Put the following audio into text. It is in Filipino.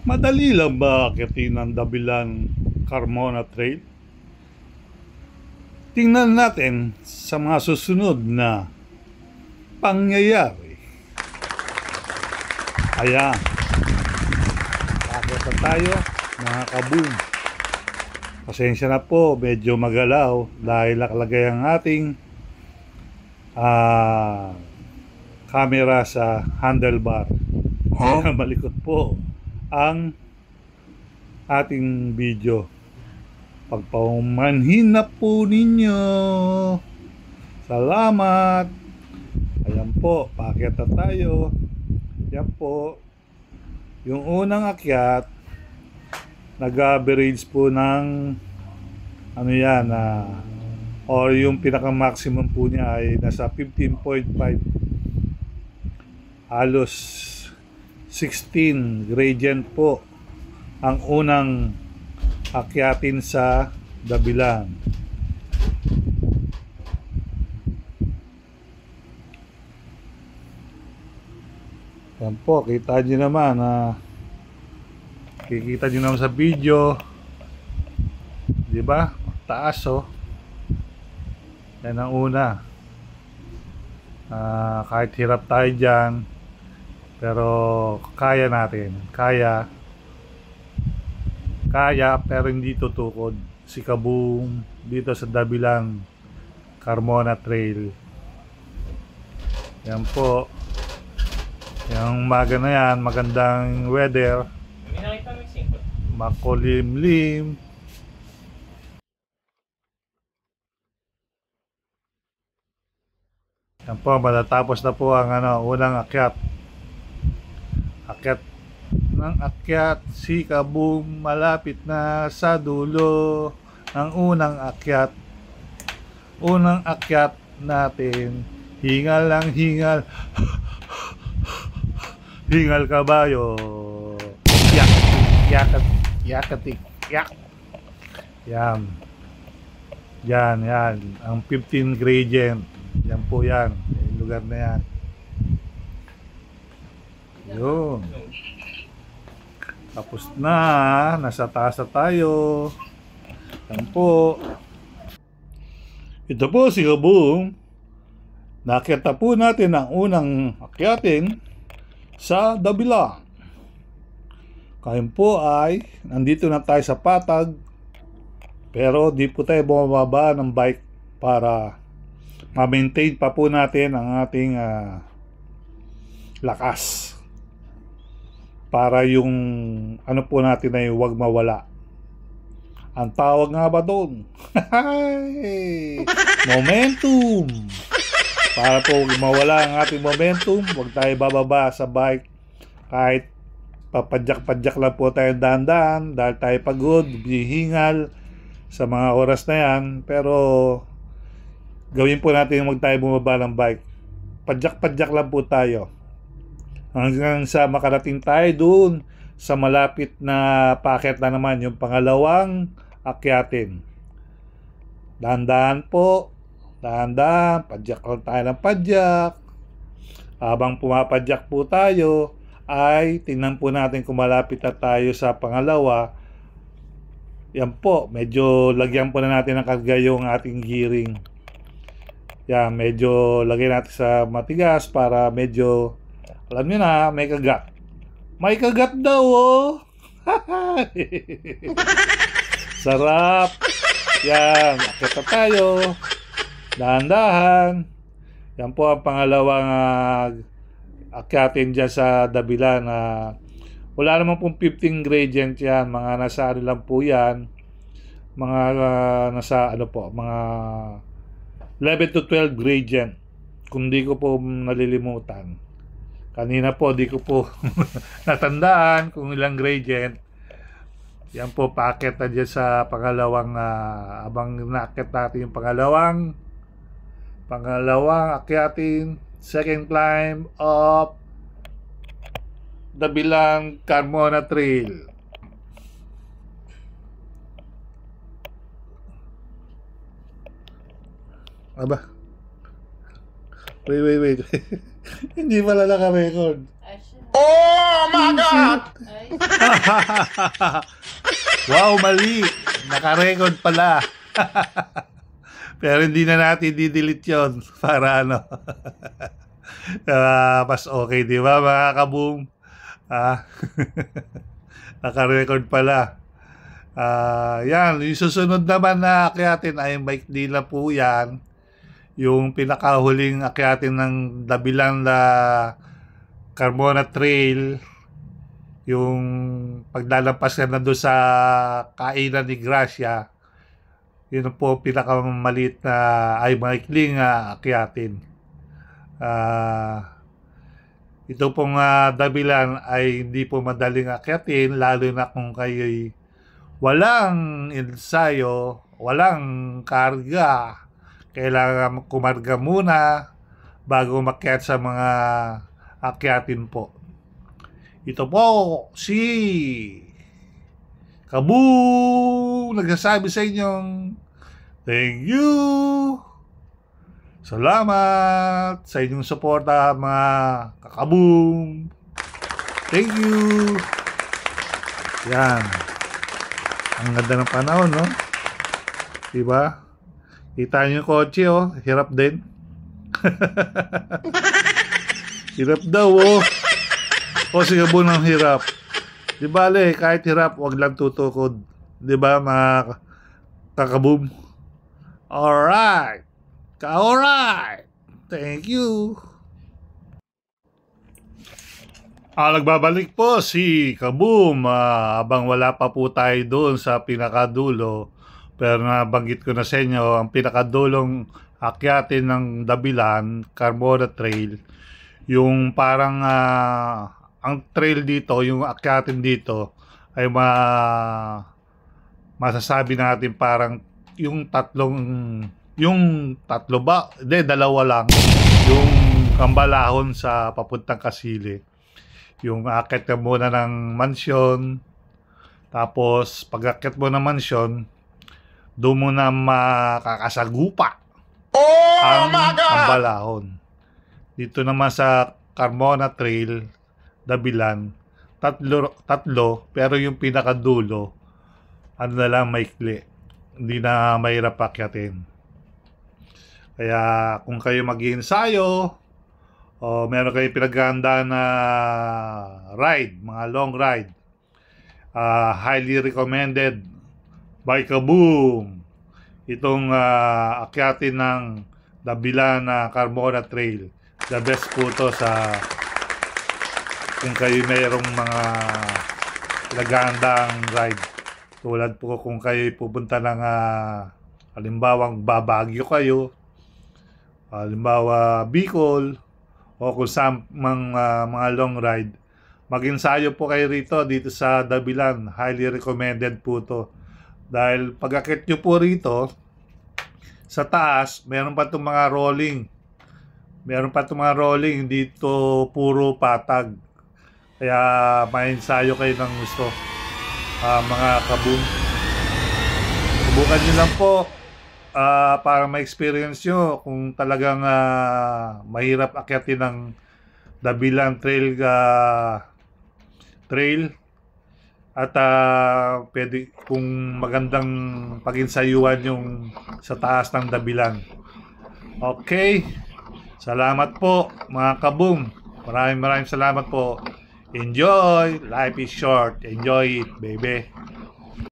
Madali lang ba akitin ang Dabilan Carmona Trail? Tingnan natin sa mga susunod na pangyayari. Ayan, akit na tayo mga kaboom. Pasensya na po, medyo magalaw dahil nakalagay ang ating camera sa handlebar. Malikot po ang ating video. Pagpaumanhin na po ninyo. Salamat. Ayan po, paakyat na tayo. Yan po, yung unang akyat, nag-average po ng ano yan, or yung pinaka-maximum po niya ay nasa 15.5, halos 16 gradient po ang unang akyatin sa Dabilan. Yan po, kita nyo naman, kikita nyo naman sa video, di ba? Taas, oh. Yan ang una. Kahit hirap tayo dyan, pero kaya natin. Kaya, pero hindi tutukod. Si Kaboom dito sa Dabilan Carmona Trail. Yan po. Yung umaga na yan, magandang weather. Makulimlim. Yan po, matatapos na po ang unang akyat. Akyat ng akyat, si Kaboom malapit na sa dulo ng unang akyat. Unang akyat natin, hingal lang hingal. Hingal kabayo. Yak, yakat, yakatik, yak. Yan. Yan, yan. Ang 15 gradient. Yan po yan. Yung lugar na yan. Yun. Tapos na. Nasa taas na tayo. Yan po. Ito po si Kaboom. Nakita po natin ang unang akyatin sa Dabilan. Ngayon po ay nandito na tayo sa patag, pero di po tayo bumababa ng bike para ma-maintain pa po natin ang ating lakas, para yung ano po natin ay huwag mawala. Ang tawag nga ba doon? Momentum. Para po mawala ang ating momentum, huwag tayo bababa sa bike. Kahit papadyak-padyak lang po tayo dahan-dahan dahil tayo pagod, bihingal sa mga oras na yan. Pero gawin po natin huwag tayo bumaba ng bike. Padyak-padyak lang po tayo hanggang sa makarating tayo doon sa malapit na packet na naman, yung pangalawang akyatin. Dahan-dahan po. Dahan-dahan, padyak lang tayo ng padyak. Habang pumapadyak po tayo, ay tingnan po natin kung malapit na tayo sa pangalawa. Yan po, medyo lagyan po na natin ng karga yung ating gearing. Yan, medyo lagyan natin sa matigas para medyo, alam nyo na, may kagat. May kagat daw, oh! Sarap! Yan, akit na tayo. Dahan-dahan. Yan po ang pangalawang akyatin dyan sa Dabilan. Wala naman pong 15 gradient yan. Mga nasa ano lang po yan. Mga nasa ano po, mga 11 to 12 gradient. Kung di ko po nalilimutan. Kanina po, di ko po natandaan kung ilang gradient. Yan po, paakyat na dyan sa pangalawang, abang naakyat natin yung pangalawang akyatin, second climb of Dabilan Carmona Trail. Aba. Wait. Hindi pala naka-record. Oh my God! Wow, mali. Naka-record pala. Pero hindi na natin di-delete yun para ano. Mas okay, di ba mga kaboom? Ah, naka-record pala. Yan, yung susunod naman na akyatin ay bike nila po yan. Yung pinakahuling akyatin ng Dabilan na Carmona Trail. Yung paglalampas ka na doon sa kainan ni Gracia. Yun po pinakamaliit na ay maikling akyatin. Ito pong Dabilan ay hindi po madaling akyatin, lalo na kung kayo'y walang ensayo, walang karga. Kailangan kumarga muna bago umakyat sa mga akyatin po. Ito po si Kaboom nagsasabi sa inyong thank you. Salamat sa inyong suporta mga kakaboom. Thank you. Yan. Ang ganda ng panahon, no? Diba? Kita niyo yung kotse, oh. Hirap din. Hirap daw, oh. O sige po ng hirap. Di bale, kahit hirap, wag lang tutukod. Di ba, mga kakaboom? Alright. Alright. Thank you. Nagbabalik po si Kaboom habang wala pa po tayo doon sa pinakadulo. Pero nabanggit ko na sa inyo, ang pinakadulong akyatin ng Dabilan, Carmona Trail, yung parang ang trail dito, yung akyatin dito, ay masasabi natin parang yung tatlo ba? Hindi, dalawa lang. Yung Kambalahon sa papuntang Kasili. Yung akit ka muna ng mansyon, tapos pag akit mo ng mansyon, doon mo na makakasagupa ang Kambalahon. Dito naman sa Carmona Trail, Dabilan, tatlo, pero yung pinakadulo, ano na lang, maikli. Hindi na mahirap akyatin. Kaya kung kayo mag-iensayo, o meron kayong pinaghahandaan na ride, mga long ride, highly recommended by Kaboom itong akyatin ng Dabilan na Carmona Trail. The best po to sa kung kayo mayroong mga pinaghahandang ride. Tulad po kung kayo pupunta ng halimbawang Babagyo kayo, halimbawa Bicol, o kung sa mga long ride, mag-ensayo po kayo dito sa Dabilan. Highly recommended po to. Dahil pag-akit nyo po rito, sa taas, meron pa itong mga rolling. Meron pa itong mga rolling, dito puro patag. Kaya ma-ensayo kayo ng gusto, mga kaboom. Subukan nyo lang po. Para ma-experience nyo kung talagang mahirap akyatin ng Dabilan Trail at pwede kung magandang pag-insayuan yung sa taas ng Dabilan. Okay, salamat po mga kaboom. Maraming salamat po. Enjoy, life is short. Enjoy it, baby.